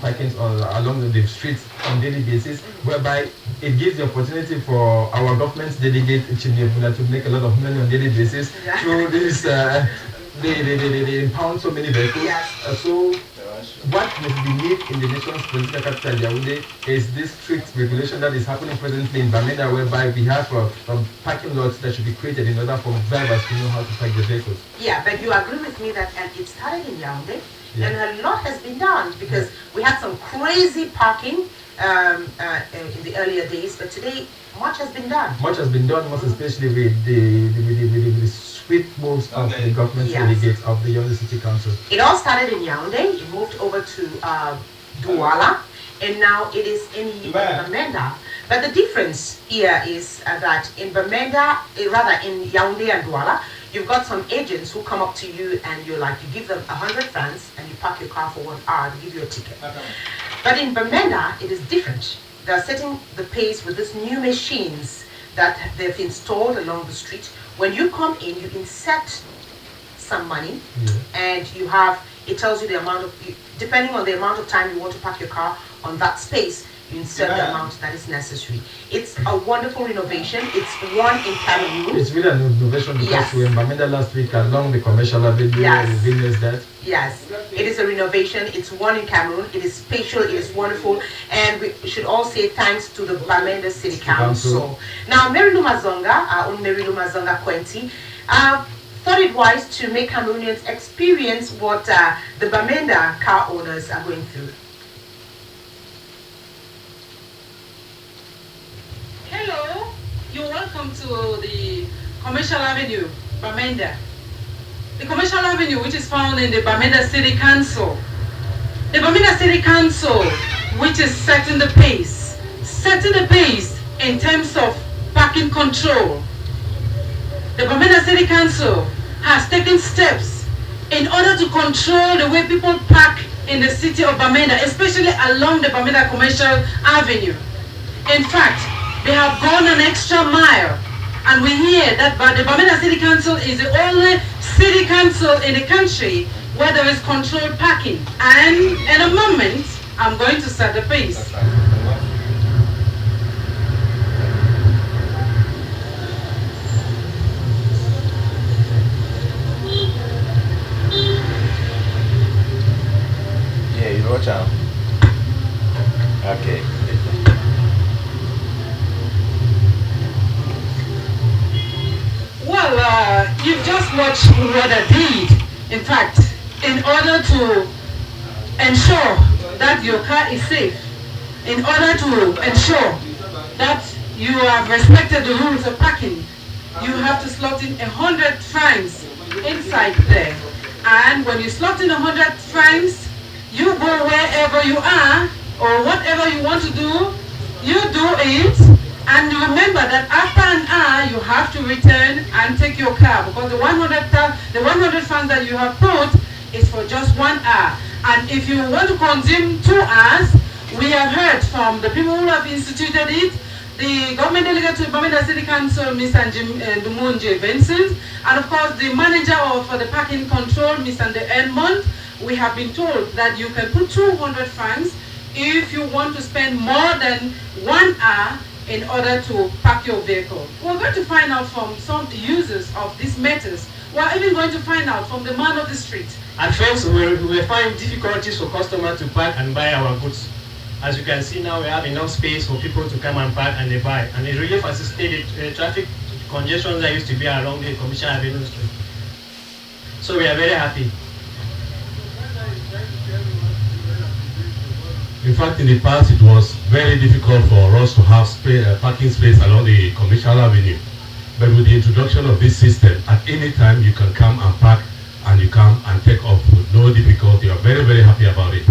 parkings along the streets on daily basis, whereby it gives the opportunity for our government delegate to make a lot of money on daily basis through this. They impound so many vehicles. So what we need in the nation's political capital, Yaoundé, is this strict regulation that is happening presently in Bamenda, whereby we have parking lots that should be created in order for drivers to know how to park their vehicles. Yeah, but you agree with me that it started in Yaoundé, and a lot has been done, because we had some crazy parking in the earlier days, but today much has been done. Much has been done, most especially with the swift moves of the government delegates of the Yaoundé City Council. It all started in Yaoundé, it moved over to Douala, and now it is in Bamenda. But the difference here is that in Bamenda, rather in Yaoundé and Douala, you've got some agents who come up to you and you give them 100 francs and you park your car for 1 hour, they give you a ticket. But in Bamenda, it is different. They're setting the pace with these new machines that they've installed along the street. When you come in, you insert some money, and it tells you the amount of, depending on the amount of time you want to park your car on that space, you insert the amount that is necessary. It's a wonderful renovation. It's one in Cameroon. It's really an innovation, because we were in Bamenda last week along the commercial avenue. We witnessed that. Yes, it is a renovation. It's one in Cameroon. It is spatial. It is wonderful, and we should all say thanks to the Bamenda City Council. Now, Mary Lumazonga, our own Mary Lumazonga Quenti, thought it wise to make Cameroonians experience what the Bamenda car owners are going through. Hello, you're welcome to the Commercial Avenue, Bamenda. The Commercial Avenue, which is found in the Bamenda City Council. The Bamenda City Council, which is setting the pace in terms of parking control. The Bamenda City Council has taken steps in order to control the way people park in the city of Bamenda, especially along the Bamenda Commercial Avenue. In fact, they have gone an extra mile, and we hear that the Bamenda City Council is the only city council in the country where there is controlled parking. And in a moment, I'm going to set the pace. Yeah, you watch out. Okay. Well, you've just watched what I did. In fact, in order to ensure that your car is safe, in order to ensure that you have respected the rules of parking, you have to slot in 100 francs inside there. And when you slot in 100 francs, you go wherever you are, or whatever you want to do, you do it. And remember that after an hour, you have to return and take your car, because the 100 francs that you have put is for just 1 hour. And if you want to consume 2 hours, we have heard from the people who have instituted it, the government delegate to Bamenda City Council, Mr. Ndeh Vincent, and of course the manager of the parking control, Mr. Edmond. We have been told that you can put 200 francs if you want to spend more than 1 hour in order to park your vehicle. We're going to find out from some users of these methods. We're even going to find out from the man of the street. At first, we find difficulties for customers to park and buy our goods. As you can see now, we have enough space for people to come and park and they buy. And it really facilitated the traffic congestion that used to be along the Commercial Avenue Street. So we are very happy. In fact, in the past, it was very difficult for us to have parking space along the Commercial Avenue. But with the introduction of this system, at any time you can come and park, and you come and take off with no difficulty. We are very, very happy about it.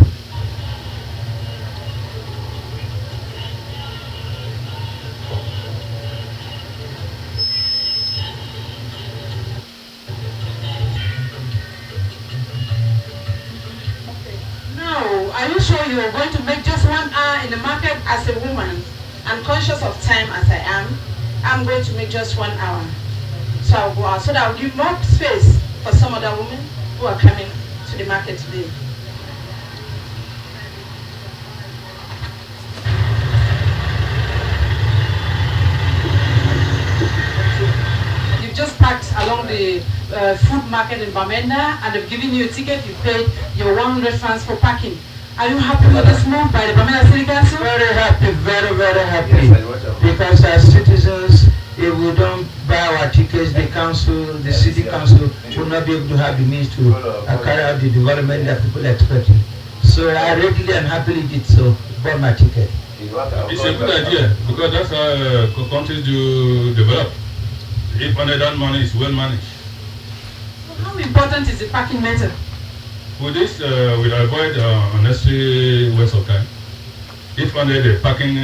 Are you sure you are going to make just 1 hour in the market? As a woman, and conscious of time as I am, I'm going to make just 1 hour. So I'll go out, so that I'll give more space for some other women who are coming to the market today. the food market in Bamenda, and they've given you a ticket, you paid your 100 francs for parking. Are you happy with this move by the Bamenda City Council? Very happy, very, very happy. Because as citizens, if we don't buy our tickets, the city council will not be able to have the means to carry out the development that people are expecting. So I readily and happily did so, bought my ticket. It's a good idea because that's how countries do develop. If underdone money is well managed. So how important is the parking matter? With this, we'll avoid unnecessary waste of time. If under the parking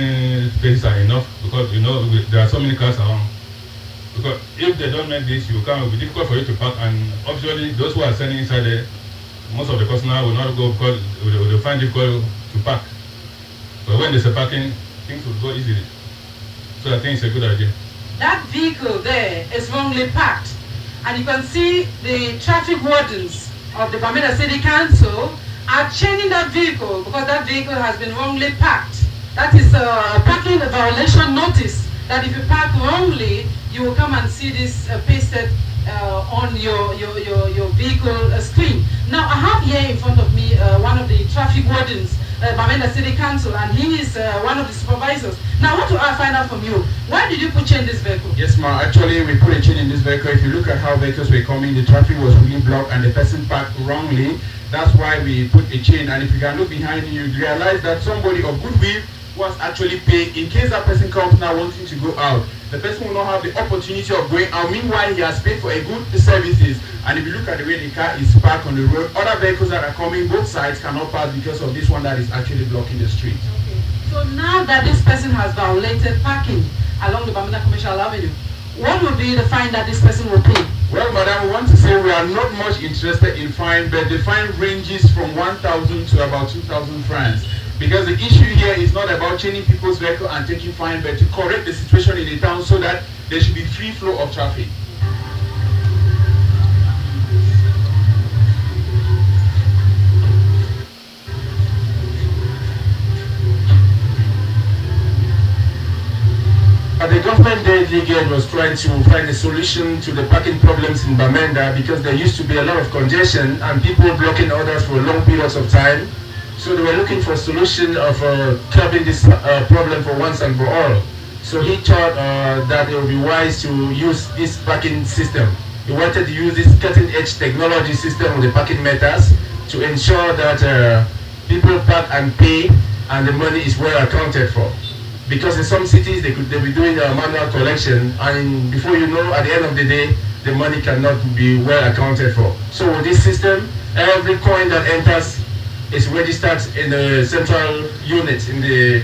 spaces are enough, because you know there are so many cars around. Because if they don't make this, it will be difficult for you to park, and obviously those who are standing inside there, most of the customers will not go because they will find it difficult to park. But when there's a parking, things will go easily. So I think it's a good idea. That vehicle there is wrongly parked, and you can see the traffic wardens of the Bamenda City Council are chaining that vehicle because that vehicle has been wrongly parked. That is a parking violation notice that if you park wrongly, you will come and see this pasted on your vehicle screen. Now I have here in front of me one of the traffic wardens, Bamenda City Council, and he is one of the supervisors. Now I want to find out from you, why did you put chain in this vehicle? Yes ma'am, actually we put a chain in this vehicle. If you look at how vehicles were coming, the traffic was really blocked and the person parked wrongly. That's why we put a chain, and if you can look behind you, you realize that somebody of goodwill was actually paying in case that person comes now wanting to go out. The person will not have the opportunity of going out. Meanwhile, he has paid for a good services. And if you look at the way the car is parked on the road, other vehicles that are coming both sides cannot pass because of this one that is actually blocking the street. Okay. So now that this person has violated parking along the Bamenda Commercial Avenue, what will be the fine that this person will pay? Well, madam, we want to say we are not much interested in fine, but the fine ranges from 1,000 to about 2,000 francs. Because the issue here is not about chaining people's vehicle and taking fine, but to correct the situation in the town so that there should be free flow of traffic. The government delegate was trying to find a solution to the parking problems in Bamenda because there used to be a lot of congestion and people blocking others for long periods of time. So they were looking for a solution of curbing this problem for once and for all. So he thought that it would be wise to use this parking system. He wanted to use this cutting-edge technology system of the parking meters to ensure that people park and pay and the money is well accounted for. Because in some cities they'll be doing a manual collection, and before you know, at the end of the day, the money cannot be well accounted for. So with this system, every coin that enters is registered in the central unit in the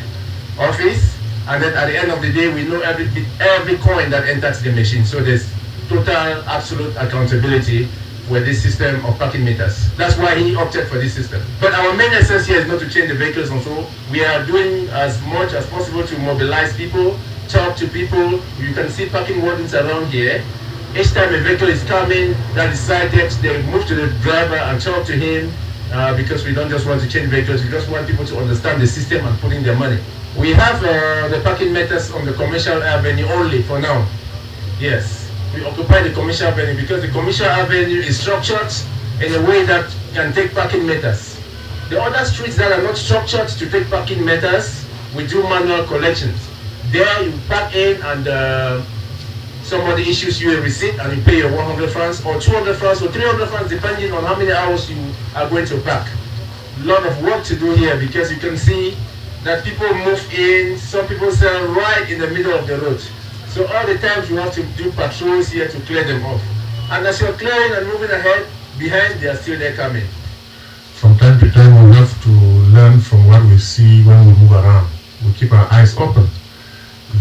office, and then at the end of the day, we know every coin that enters the machine. So there's total, absolute accountability with this system of parking meters. That's why he opted for this system. But our main essence here is not to change the vehicles, and so we are doing as much as possible to mobilize people, talk to people. You can see parking wardens around here. Each time a vehicle is coming that is cited, they move to the driver and talk to him because we don't just want to change vehicles, we just want people to understand the system and put in their money. We have the parking meters on the commercial avenue only for now. Yes. We occupy the commercial avenue because the commercial avenue is structured in a way that can take parking meters. The other streets that are not structured to take parking meters, we do manual collections. There you park in and somebody issues you a receipt and you pay your 100 francs or 200 francs or 300 francs depending on how many hours you are going to park. A lot of work to do here because you can see that people move in, some people sell right in the middle of the road. So all the times you have to do patrols here to clear them off. And as you're clearing and moving ahead, behind they are still there coming. From time to time we have to learn from what we see when we move around. We keep our eyes open.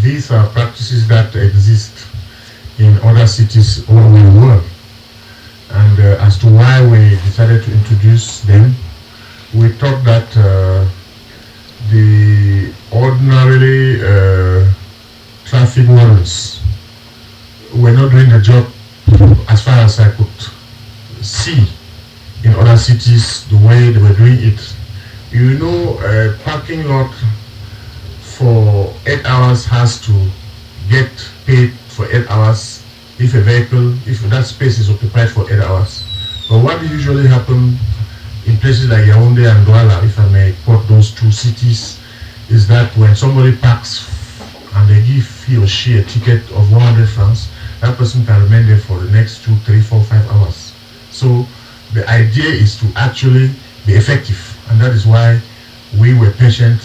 These are practices that exist in other cities all over the world. And as to why we decided to introduce them, we thought that the ordinarily traffic wardens were not doing the job as far as I could see in other cities the way they were doing it. You know, a parking lot for 8 hours has to get paid for 8 hours if that space is occupied for 8 hours. But what usually happens in places like Yaoundé and Douala, if I may quote those two cities, is that when somebody parks and they give he or she a ticket of 100 francs, that person can remain there for the next 2, 3, 4, 5 hours. So the idea is to actually be effective, and that is why we were patient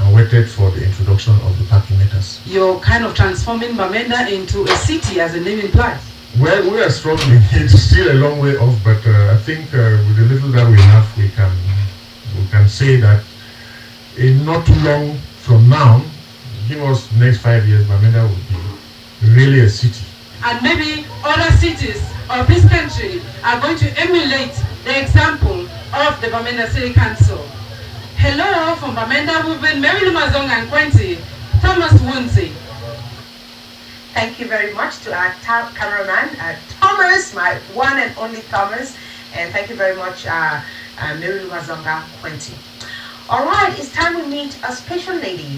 and waited for the introduction of the parking meters. You're kind of transforming Bamenda into a city, as the name implies. Well, we are struggling. It's still a long way off, but I think with the little that we have, we can say that in not too long from now, give us the next 5 years, Bamenda will be really a city. And maybe other cities of this country are going to emulate the example of the Bamenda City Council. Hello from Bamenda, we've been Mary Lumazong and Quenty, Thomas Wunzi. Thank you very much to our cameraman, Thomas, my one and only Thomas. And thank you very much, Mary Lumazonga Quenty. All right, it's time we meet a special lady.